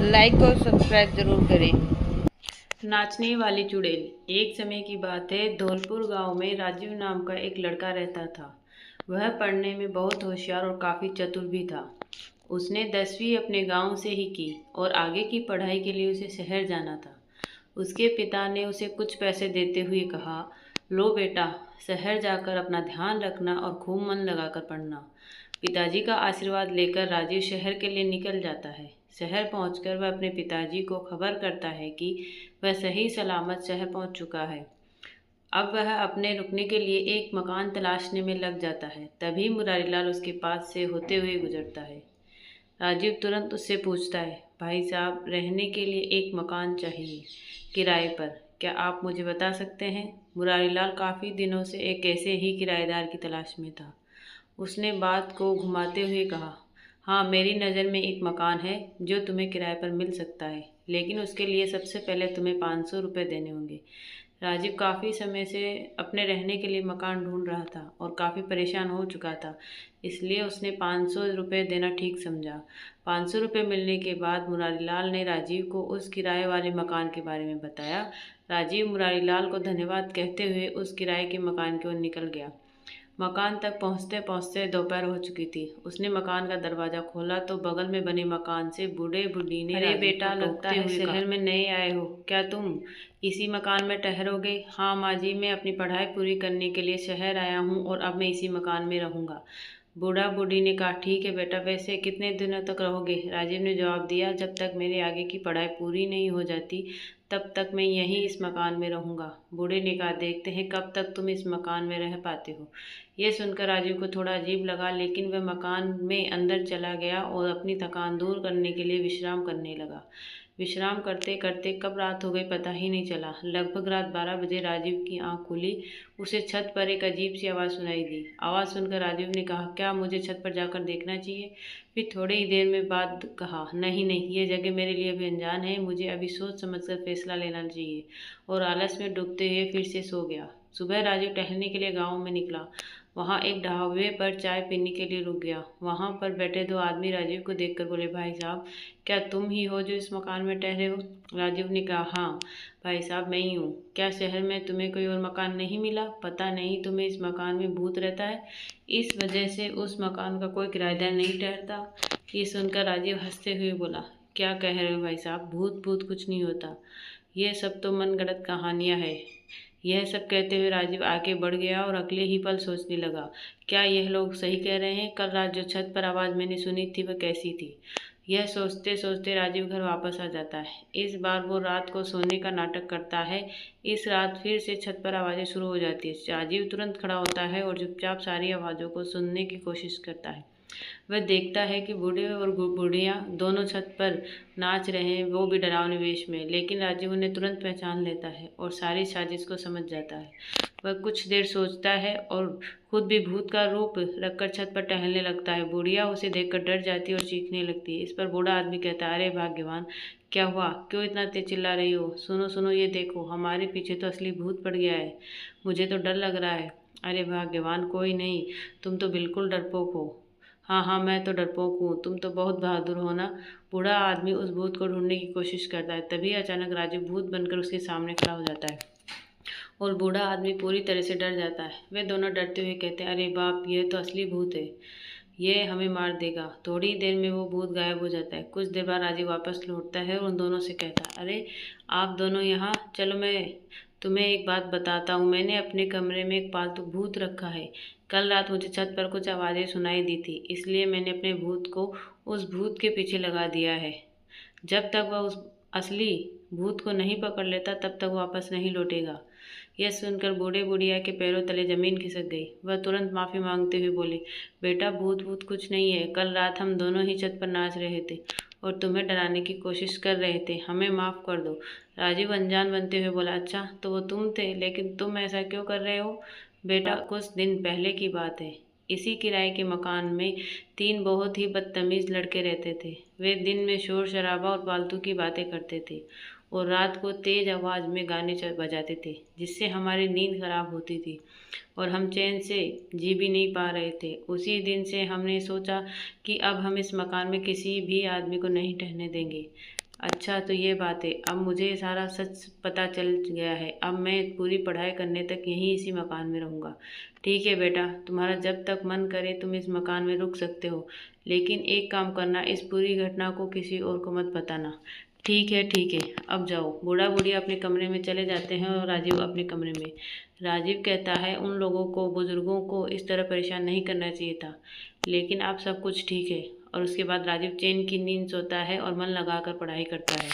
Like और subscribe ज़रूर करें। नाचने वाली चुड़ैल। एक समय की बात है, धौलपुर गांव में राजीव नाम का एक लड़का रहता था। वह पढ़ने में बहुत होशियार और काफ़ी चतुर भी था। उसने 10वीं अपने गांव से ही की और आगे की पढ़ाई के लिए उसे शहर जाना था। उसके पिता ने उसे कुछ पैसे देते हुए कहा, लो बेटा, शहर जाकर अपना ध्यान रखना और खूब मन लगाकर पढ़ना। पिताजी का आशीर्वाद लेकर राजीव शहर के लिए निकल जाता है। शहर पहुंचकर वह अपने पिताजी को खबर करता है कि वह सही सलामत शहर पहुंच चुका है। अब वह अपने रुकने के लिए एक मकान तलाशने में लग जाता है। तभी मुरारीलाल उसके पास से होते हुए गुजरता है। राजीव तुरंत उससे पूछता है, भाई साहब, रहने के लिए एक मकान चाहिए किराए पर, क्या आप मुझे बता सकते हैं? मुरारीलाल काफ़ी दिनों से एक ऐसे ही किराएदार की तलाश में था। उसने बात को घुमाते हुए कहा, हाँ, मेरी नज़र में एक मकान है जो तुम्हें किराए पर मिल सकता है, लेकिन उसके लिए सबसे पहले तुम्हें 500 रुपये देने होंगे। राजीव काफ़ी समय से अपने रहने के लिए मकान ढूंढ रहा था और काफ़ी परेशान हो चुका था, इसलिए उसने 500 रुपये देना ठीक समझा। 500 रुपये मिलने के बाद मुरारीलाल ने राजीव को उस किराए वाले मकान के बारे में बताया। राजीव मुरारीलाल को धन्यवाद कहते हुए उस किराए के मकान की ओर निकल गया। मकान तक पहुंचते पहुंचते दोपहर हो चुकी थी। उसने मकान का दरवाज़ा खोला तो बगल में बने मकान से बूढ़े बूढ़ी ने, अरे बेटा, लगता है शहर में नए आए हो, क्या तुम इसी मकान में ठहरोगे? हाँ माँ जी, मैं अपनी पढ़ाई पूरी करने के लिए शहर आया हूँ और अब मैं इसी मकान में रहूँगा। बूढ़ा बूढ़ी ने कहा, ठीक है बेटा, वैसे कितने दिनों तक रहोगे? राजीव ने जवाब दिया, जब तक मेरे आगे की पढ़ाई पूरी नहीं हो जाती तब तक मैं यहीं इस मकान में रहूँगा। बूढ़े ने कहा, देखते हैं कब तक तुम इस मकान में रह पाते हो। यह सुनकर राजीव को थोड़ा अजीब लगा, लेकिन वह मकान में अंदर चला गया और अपनी थकान दूर करने के लिए विश्राम करने लगा। विश्राम करते करते कब रात हो गई पता ही नहीं चला। लगभग रात 12 बजे राजीव की आंख खुली। उसे छत पर एक अजीब सी आवाज़ सुनाई दी। आवाज़ सुनकर राजीव ने कहा, क्या मुझे छत पर जाकर देखना चाहिए? फिर थोड़ी ही देर में बाद कहा, नहीं नहीं, ये जगह मेरे लिए अभी अनजान है, मुझे अभी सोच समझकर फैसला लेना चाहिए। और आलस में डूबते हुए फिर से सो गया। सुबह राजीव टहलने के लिए गाँव में निकला। वहाँ एक ढाबे पर चाय पीने के लिए रुक गया। वहाँ पर बैठे दो आदमी राजीव को देखकर बोले, भाई साहब, क्या तुम ही हो जो इस मकान में ठहरे हो? राजीव ने कहा, हाँ भाई साहब, मैं ही हूँ। क्या शहर में तुम्हें कोई और मकान नहीं मिला? पता नहीं तुम्हें इस मकान में भूत रहता है, इस वजह से उस मकान का कोई किराएदार नहीं ठहरता। ये सुनकर राजीव हंसते हुए बोला, क्या कह रहे हो भाई साहब, भूत भूत कुछ नहीं होता, ये सब तो मनगढ़ंत कहानियाँ हैं। यह सब कहते हुए राजीव आगे बढ़ गया और अगले ही पल सोचने लगा, क्या यह लोग सही कह रहे हैं? कल रात जो छत पर आवाज़ मैंने सुनी थी वह कैसी थी? यह सोचते सोचते राजीव घर वापस आ जाता है। इस बार वो रात को सोने का नाटक करता है। इस रात फिर से छत पर आवाज़ें शुरू हो जाती है। राजीव तुरंत खड़ा होता है और चुपचाप सारी आवाज़ों को सुनने की कोशिश करता है। वह देखता है कि बूढ़े और बूढ़ियाँ दोनों छत पर नाच रहे हैं, वो भी डरावने वेश में। लेकिन राजीव उन्हें तुरंत पहचान लेता है और सारी साजिश को समझ जाता है। वह कुछ देर सोचता है और खुद भी भूत का रूप रखकर छत पर टहलने लगता है। बुढ़िया उसे देखकर डर जाती है और चीखने लगती है। इस पर बूढ़ा आदमी कहता है, अरे भाग्यवान, क्या हुआ? क्यों इतना तेज चिल्ला रही हो? सुनो सुनो, ये देखो, हमारे पीछे तो असली भूत पड़ गया है, मुझे तो डर लग रहा है। अरे भाग्यवान, कोई नहीं, तुम तो बिल्कुल डरपोक हो। हाँ हाँ, मैं तो डरपोक हूँ, तुम तो बहुत बहादुर हो ना। बूढ़ा आदमी उस भूत को ढूंढने की कोशिश करता है। तभी अचानक राजीव भूत बनकर उसके सामने खड़ा हो जाता है और बूढ़ा आदमी पूरी तरह से डर जाता है। वे दोनों डरते हुए कहते हैं, अरे बाप, ये तो असली भूत है, ये हमें मार देगा। थोड़ी देर में वो भूत गायब हो जाता है। कुछ देर बाद राजीव वापस लौटता है और उन दोनों से कहता है, अरे आप दोनों यहाँ, चलो मैं तुम्हें एक बात बताता हूँ। मैंने अपने कमरे में एक पालतू भूत रखा है। कल रात मुझे छत पर कुछ आवाज़ें सुनाई दी थी, इसलिए मैंने अपने भूत को उस भूत के पीछे लगा दिया है। जब तक वह उस असली भूत को नहीं पकड़ लेता तब तक वापस नहीं लौटेगा। यह सुनकर बूढ़े बुढ़िया के पैरों तले जमीन खिसक गई। वह तुरंत माफ़ी मांगते हुए बोले, बेटा, भूत भूत कुछ नहीं है, कल रात हम दोनों ही छत पर नाच रहे थे और तुम्हें डराने की कोशिश कर रहे थे, हमें माफ़ कर दो। राजीव अनजान बनते हुए बोला, अच्छा तो वो तुम थे, लेकिन तुम ऐसा क्यों कर रहे हो? बेटा, कुछ दिन पहले की बात है। इसी किराए के मकान में 3 बहुत ही बदतमीज लड़के रहते थे। वे दिन में शोर शराबा और फालतू की बातें करते थे और रात को तेज आवाज़ में गाने बजाते थे, जिससे हमारी नींद खराब होती थी और हम चैन से जी भी नहीं पा रहे थे। उसी दिन से हमने सोचा कि अब हम इस मकान में किसी भी आदमी को नहीं ठहरने देंगे। अच्छा तो ये बात है, अब मुझे सारा सच पता चल गया है। अब मैं पूरी पढ़ाई करने तक यहीं इसी मकान में रहूँगा। ठीक है बेटा, तुम्हारा जब तक मन करे तुम इस मकान में रुक सकते हो, लेकिन एक काम करना, इस पूरी घटना को किसी और को मत बताना। ठीक है ठीक है, अब जाओ। बूढ़ा बुढ़िया अपने कमरे में चले जाते हैं और राजीव अपने कमरे में। राजीव कहता है उन लोगों को, बुजुर्गों को इस तरह परेशान नहीं करना चाहिए था, लेकिन अब सब कुछ ठीक है। और उसके बाद राजीव चैन की नींद सोता है और मन लगाकर पढ़ाई करता है।